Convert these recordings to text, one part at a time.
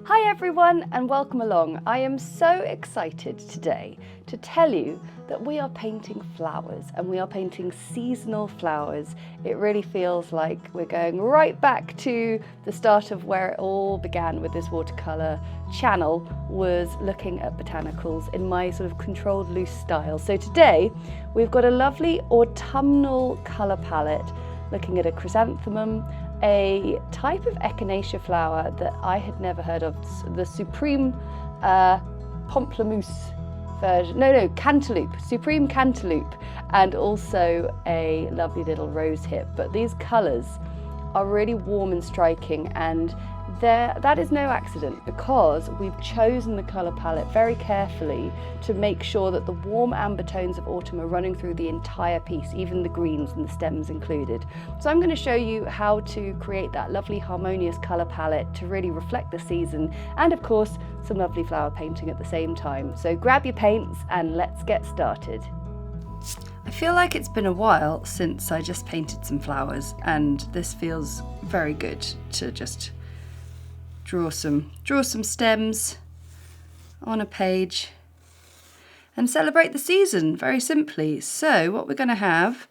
Hi everyone and welcome along. I am so excited today to tell you that we are painting flowers and we are painting seasonal flowers. It really feels like we're going right back to the start of where it all began with this watercolour channel, was looking at botanicals in my sort of controlled loose style. So today we've got a lovely autumnal colour palette looking at a chrysanthemum, a type of echinacea flower that I had never heard of, the supreme pamplemousse version, cantaloupe, supreme cantaloupe, and also a lovely little rose hip. But these colours are really warm and striking, and that is no accident, because we've chosen the colour palette very carefully to make sure that the warm amber tones of autumn are running through the entire piece, even the greens and the stems included. So I'm going to show you how to create that lovely harmonious colour palette to really reflect the season, and of course some lovely flower painting at the same time. So grab your paints and let's get started. I feel like it's been a while since I just painted some flowers, and this feels very good to just draw some stems on a page and celebrate the season very simply. So what we're going to have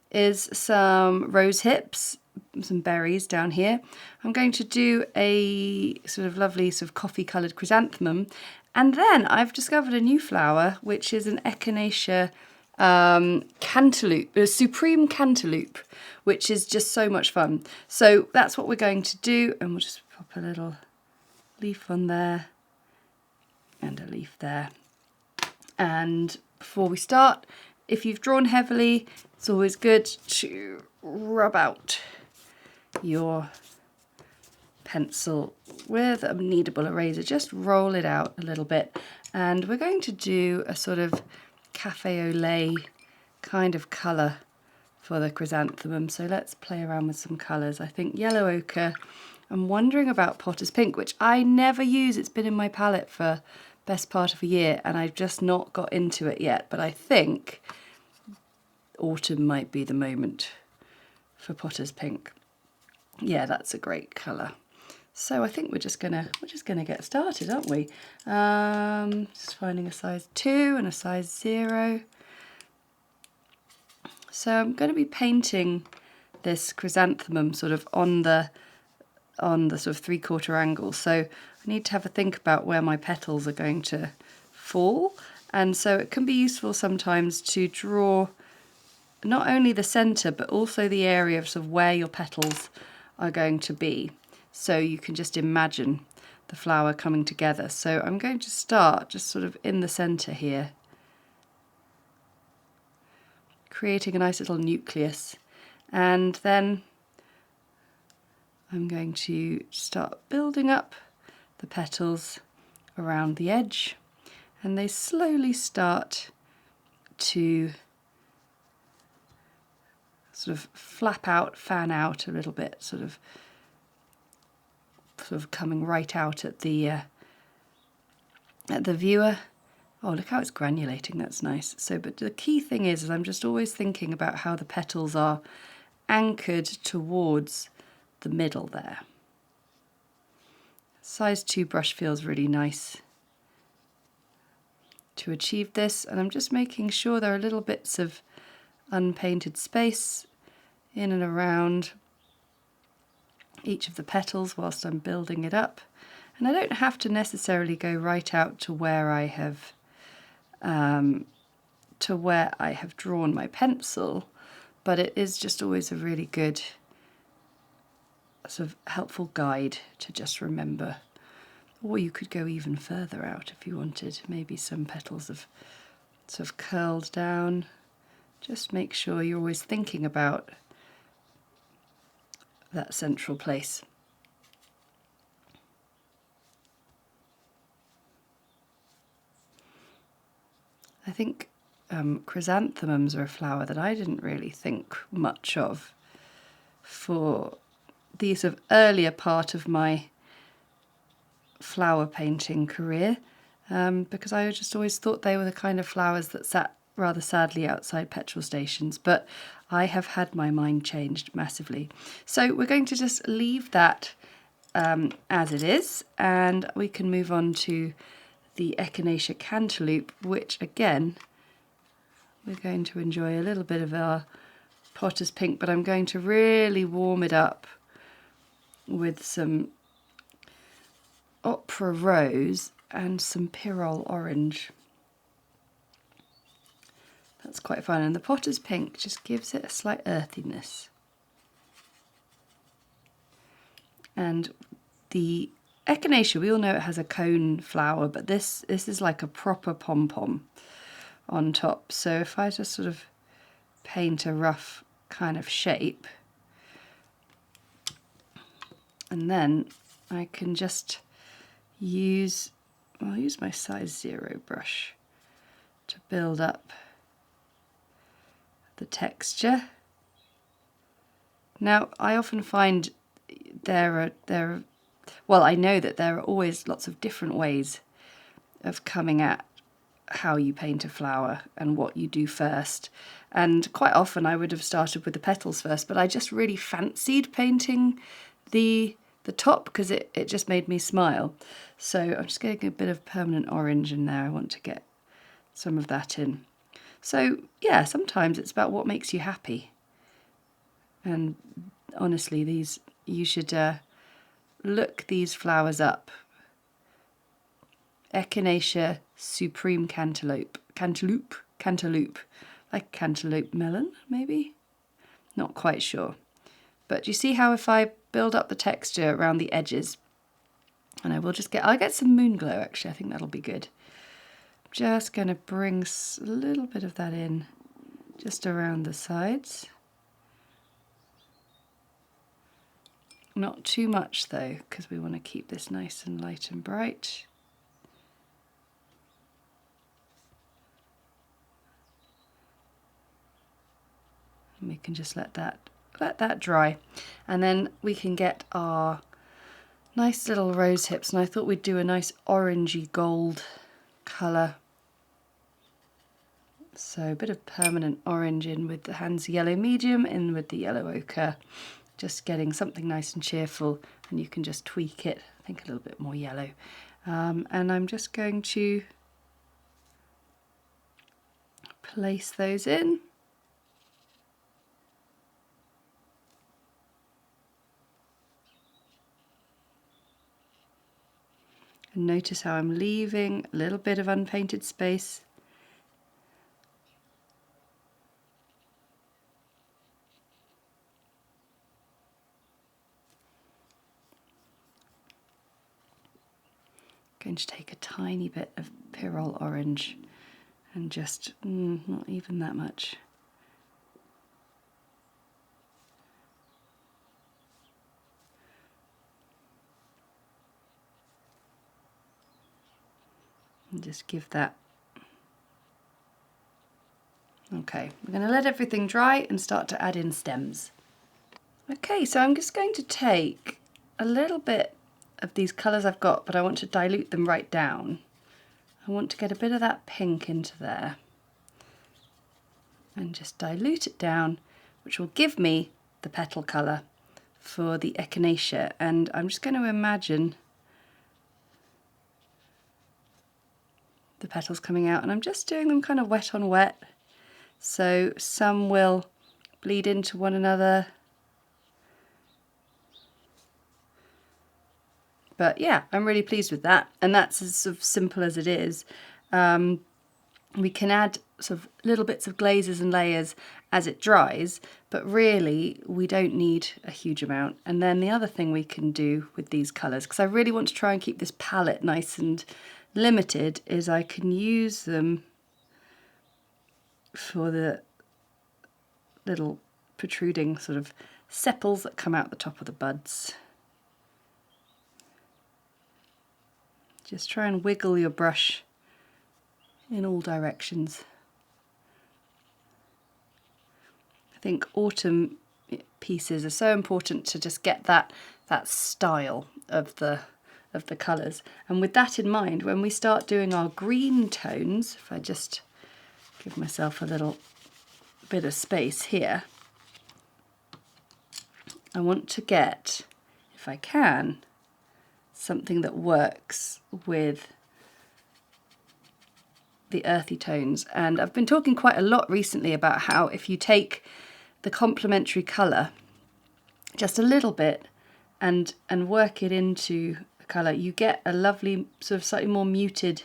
is some rose hips, some berries down here. I'm going to do a sort of lovely sort of coffee coloured chrysanthemum, and then I've discovered a new flower which is an echinacea cantaloupe, a supreme cantaloupe, which is just so much fun. So that's what we're going to do, and we'll just pop a little leaf on there and a leaf there. And before we start, if you've drawn heavily, it's always good to rub out your pencil with a kneadable eraser. Just roll it out a little bit, and we're going to do a sort of cafe au lait kind of colour for the chrysanthemum. So let's play around with some colours. I think yellow ochre. I'm wondering about potter's pink, which I never use. It's been in my palette for best part of a year and I've just not got into it yet, but I think autumn might be the moment for potter's pink. Yeah, that's a great colour. So I think we're just gonna get started, aren't we? Just finding a size 2 and a size 0. So I'm going to be painting this chrysanthemum sort of on the sort of 3/4 angle. So I need to have a think about where my petals are going to fall. And so it can be useful sometimes to draw not only the centre, but also the area of sort of where your petals are going to be. So you can just imagine the flower coming together. So I'm going to start just sort of in the centre here, creating a nice little nucleus, and then I'm going to start building up the petals around the edge, and they slowly start to sort of flap out, fan out a little bit, sort of coming right out at the viewer. Oh, look how it's granulating, that's nice. So, but the key thing is I'm just always thinking about how the petals are anchored towards the middle there. Size 2 brush feels really nice to achieve this, and I'm just making sure there are little bits of unpainted space in and around each of the petals whilst I'm building it up. And I don't have to necessarily go right out to where I have drawn my pencil, but it is just always a really good sort of helpful guide to just remember. Or you could go even further out if you wanted. Maybe some petals have sort of curled down. Just make sure you're always thinking about that central place. I think chrysanthemums are a flower that I didn't really think much of for the sort of earlier part of my flower painting career, because I just always thought they were the kind of flowers that sat rather sadly outside petrol stations, but I have had my mind changed massively. So we're going to just leave that as it is, and we can move on to the echinacea cantaloupe, which again we're going to enjoy a little bit of our potter's pink, but I'm going to really warm it up with some Ochre rose and some pyrrole orange. That's quite fun, and the potter's pink just gives it a slight earthiness. And the echinacea, we all know it has a cone flower, but this is like a proper pom-pom on top. So if I just sort of paint a rough kind of shape, and then I can just I'll use my size 0 brush to build up the texture. Now, I often find well, I know that there are always lots of different ways of coming at how you paint a flower and what you do first. And quite often I would have started with the petals first, but I just really fancied painting the top because it just made me smile. So I'm just getting a bit of permanent orange in there. I want to get some of that in. So yeah, sometimes it's about what makes you happy. And honestly, you should look these flowers up. Echinacea supreme cantaloupe, like cantaloupe melon, maybe? Not quite sure. But you see how if I build up the texture around the edges, and I'll get some Moonglow actually, I think that'll be good. Just going to bring a little bit of that in just around the sides. Not too much though, because we want to keep this nice and light and bright. And we can just let that dry. And then we can get our nice little rose hips, and I thought we'd do a nice orangey gold colour. So a bit of permanent orange in with the Hands Yellow Medium, in with the yellow ochre, just getting something nice and cheerful, and you can just tweak it, I think a little bit more yellow. And I'm just going to place those in. And notice how I'm leaving a little bit of unpainted space. Going to take a tiny bit of pyrrole orange and just, not even that much. And just give that. Okay, we're going to let everything dry and start to add in stems. Okay, so I'm just going to take a little bit of these colours I've got, but I want to dilute them right down. I want to get a bit of that pink into there and just dilute it down, which will give me the petal colour for the echinacea. And I'm just going to imagine the petals coming out, and I'm just doing them kind of wet on wet, so some will bleed into one another. But yeah, I'm really pleased with that, and that's as sort of simple as it is. We can add sort of little bits of glazes and layers as it dries, but really we don't need a huge amount. And then the other thing we can do with these colours, because I really want to try and keep this palette nice and limited, is I can use them for the little protruding sort of sepals that come out the top of the buds. Just try and wiggle your brush in all directions. I think autumn pieces are so important to just get that style of the colours. And with that in mind, when we start doing our green tones, if I just give myself a little bit of space here, I want to get, if I can, something that works with the earthy tones. And I've been talking quite a lot recently about how if you take the complementary colour just a little bit and work it into the colour, you get a lovely sort of slightly more muted,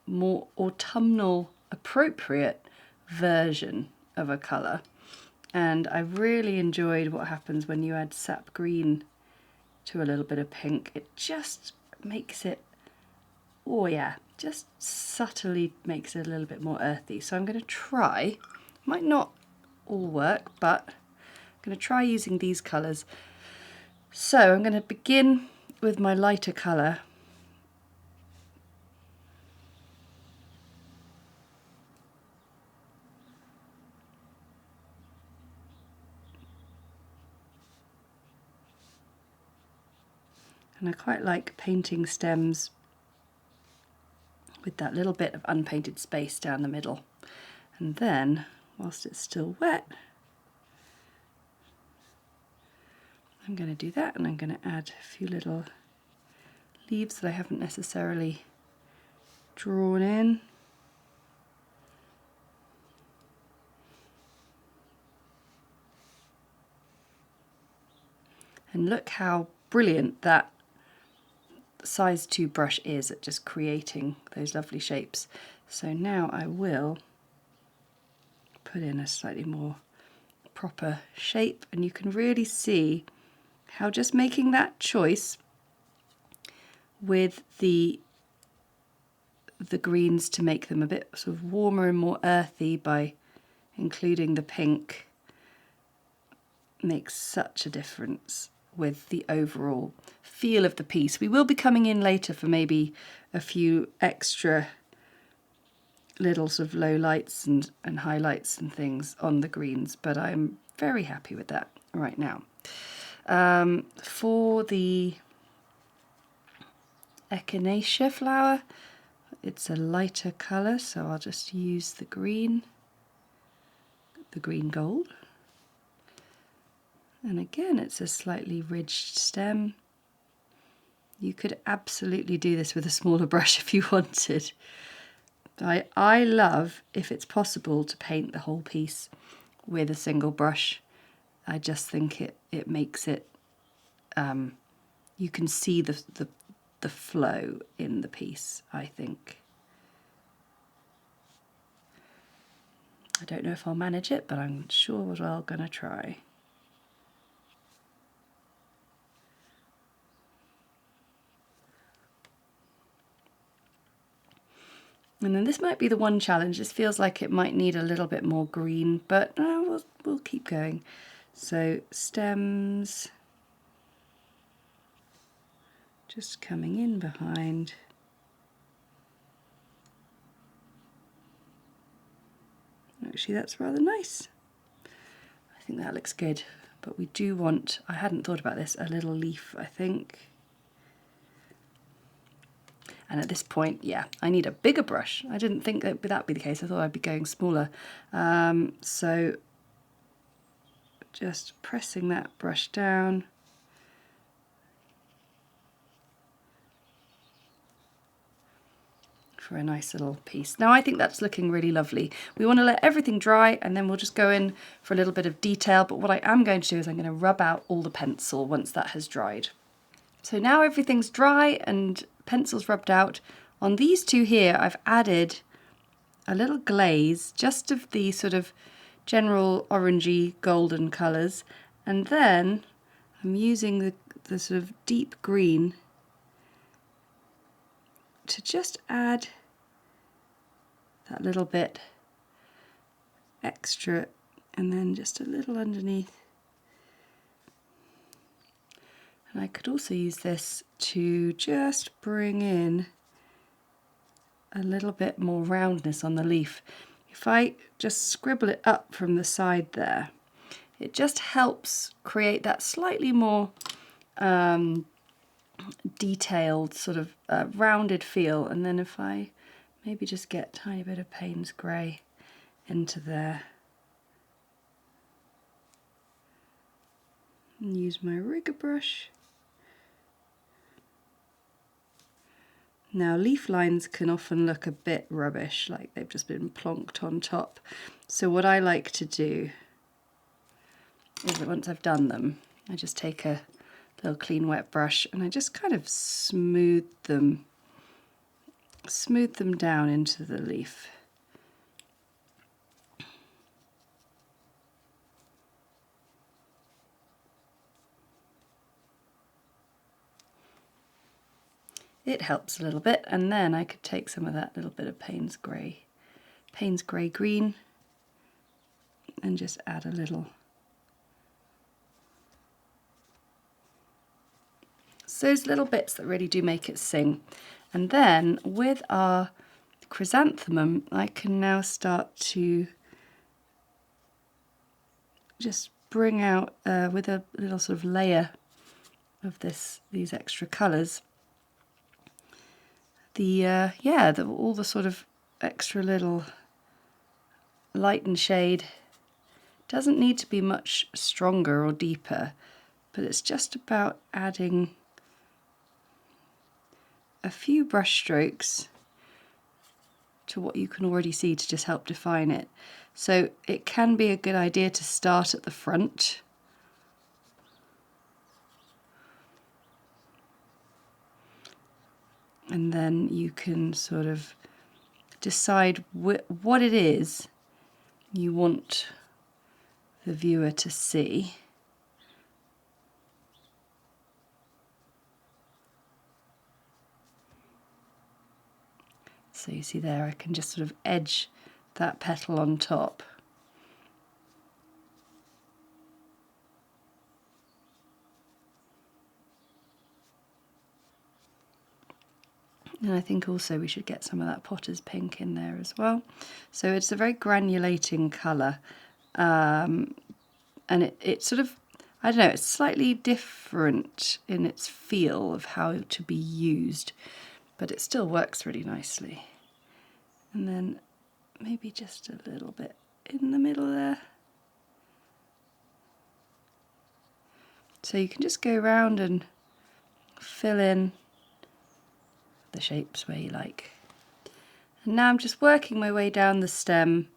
more autumnal appropriate version of a colour. And I really enjoyed what happens when you add Sap Green to a little bit of pink. It just makes it, oh yeah, just subtly makes it a little bit more earthy. So I'm going to try, might not all work, but I'm going to try using these colours. So I'm going to begin with my lighter colour. And I quite like painting stems with that little bit of unpainted space down the middle. And then, whilst it's still wet, I'm going to do that, and I'm going to add a few little leaves that I haven't necessarily drawn in. And look how brilliant that size 2 brush is at just creating those lovely shapes. So now I will put in a slightly more proper shape, and you can really see how just making that choice with the greens to make them a bit sort of warmer and more earthy by including the pink makes such a difference with the overall feel of the piece. We will be coming in later for maybe a few extra little sort of low lights and highlights and things on the greens, but I'm very happy with that right now. For the echinacea flower, it's a lighter colour, so I'll just use the green gold. And again, it's a slightly ridged stem. You could absolutely do this with a smaller brush if you wanted. I love, if it's possible, to paint the whole piece with a single brush. I just think it makes it, you can see the flow in the piece, I think. I don't know if I'll manage it, but I'm sure as well going to try. And then this might be the one challenge. This feels like it might need a little bit more green, but we'll keep going. So stems, just coming in behind. Actually, that's rather nice. I think that looks good, but we do want, I hadn't thought about this, a little leaf, I think. And at this point, yeah, I need a bigger brush. I didn't think that would be the case. I thought I'd be going smaller. So just pressing that brush down. For a nice little piece. Now I think that's looking really lovely. We want to let everything dry, and then we'll just go in for a little bit of detail. But what I am going to do is I'm going to rub out all the pencil once that has dried. So now everything's dry and pencil's rubbed out. On these two here, I've added a little glaze, just of the sort of general orangey golden colours, and then I'm using the sort of deep green to just add that little bit extra, and then just a little underneath. And I could also use this to just bring in a little bit more roundness on the leaf. If I just scribble it up from the side there, it just helps create that slightly more detailed sort of rounded feel. And then if I maybe just get a tiny bit of Paynes Grey into there and use my rigger brush, Now leaf lines can often look a bit rubbish, like they've just been plonked on top. So what I like to do is that once I've done them, I just take a little clean wet brush and I just kind of smooth them down into the leaf. It helps a little bit, and then I could take some of that little bit of Paynes Grey green, and just add a little. So those little bits that really do make it sing. And then with our chrysanthemum, I can now start to just bring out with a little sort of layer of these extra colours. All the sort of extra little light and shade. Doesn't need to be much stronger or deeper, but it's just about adding a few brush strokes to what you can already see to just help define it. So it can be a good idea to start at the front. And then you can sort of decide what it is you want the viewer to see. So you see there, I can just sort of edge that petal on top. And I think also we should get some of that potter's pink in there as well. So it's a very granulating colour, and it sort of, I don't know, it's slightly different in its feel of how to be used, but it still works really nicely. And then maybe just a little bit in the middle there. So you can just go around and fill in the shapes where you like. And now I'm just working my way down the stem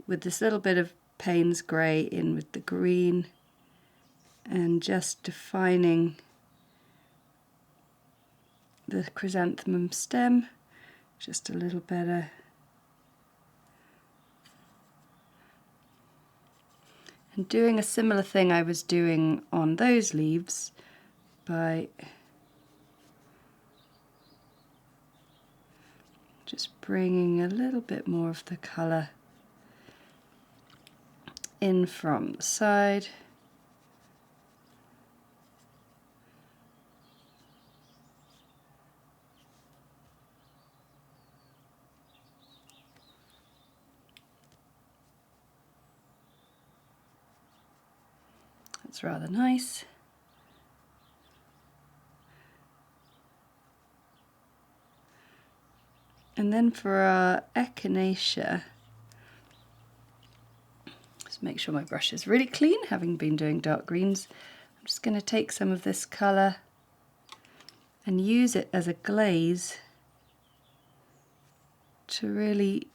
with this little bit of Paynes Grey in with the green, and just defining the chrysanthemum stem just a little better. And doing a similar thing I was doing on those leaves by just bringing a little bit more of the colour in from the side. That's rather nice. And then for our echinacea, just make sure my brush is really clean, having been doing dark greens. I'm just going to take some of this colour and use it as a glaze to really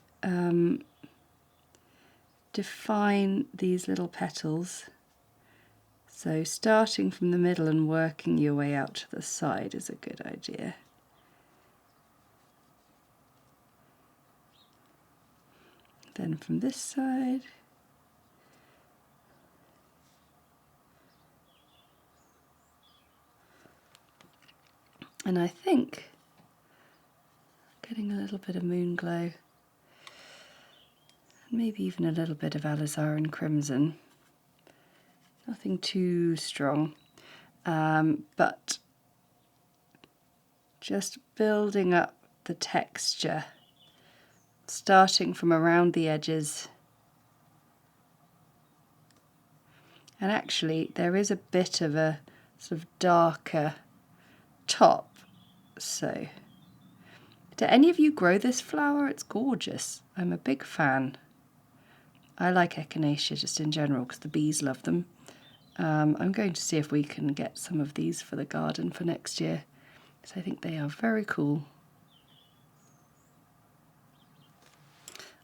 define these little petals. So starting from the middle and working your way out to the side is a good idea. Then from this side. And I think getting a little bit of Moonglow, maybe even a little bit of alizarin crimson. Nothing too strong, but just building up the texture, starting from around the edges. And actually there is a bit of a sort of darker top. So do any of you grow this flower? It's gorgeous. I'm a big fan. I like echinacea just in general because the bees love them. I'm going to see if we can get some of these for the garden for next year, because I think they are very cool.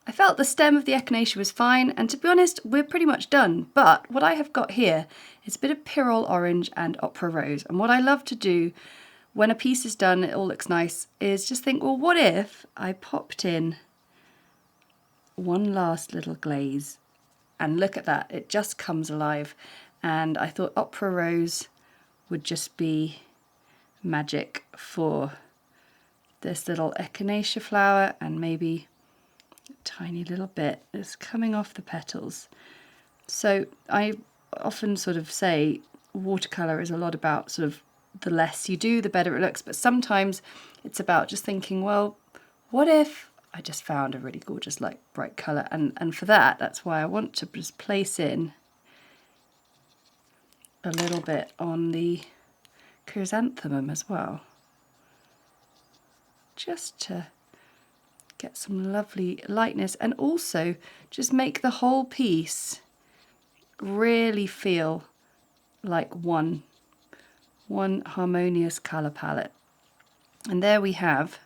I felt the stem of the echinacea was fine, and to be honest, we're pretty much done. But what I have got here is a bit of pyrrole orange and ochre rose. And what I love to do when a piece is done, it all looks nice, is just think, well, what if I popped in one last little glaze? And look at that, it just comes alive. And I thought ochre rose would just be magic for this little echinacea flower, and maybe a tiny little bit is coming off the petals. So I often sort of say watercolour is a lot about sort of the less you do, the better it looks. But sometimes it's about just thinking, well, what if I just found a really gorgeous, like, bright colour? And for that, that's why I want to just place in a little bit on the chrysanthemum as well, just to get some lovely lightness, and also just make the whole piece really feel like one harmonious colour palette. And there we have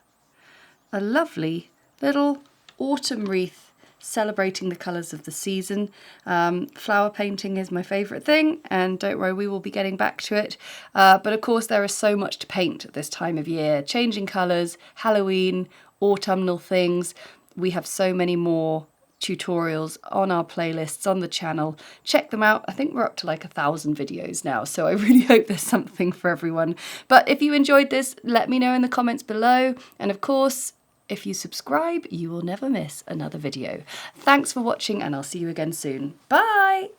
a lovely little autumn wreath celebrating the colours of the season. Flower painting is my favourite thing, and don't worry, we will be getting back to it. But of course there is so much to paint at this time of year. Changing colours, Halloween, autumnal things. We have so many more tutorials on our playlists on the channel. Check them out. I think we're up to like 1,000 videos now, so I really hope there's something for everyone. But if you enjoyed this, let me know in the comments below, and of course, if you subscribe, you will never miss another video. Thanks for watching, and I'll see you again soon. Bye!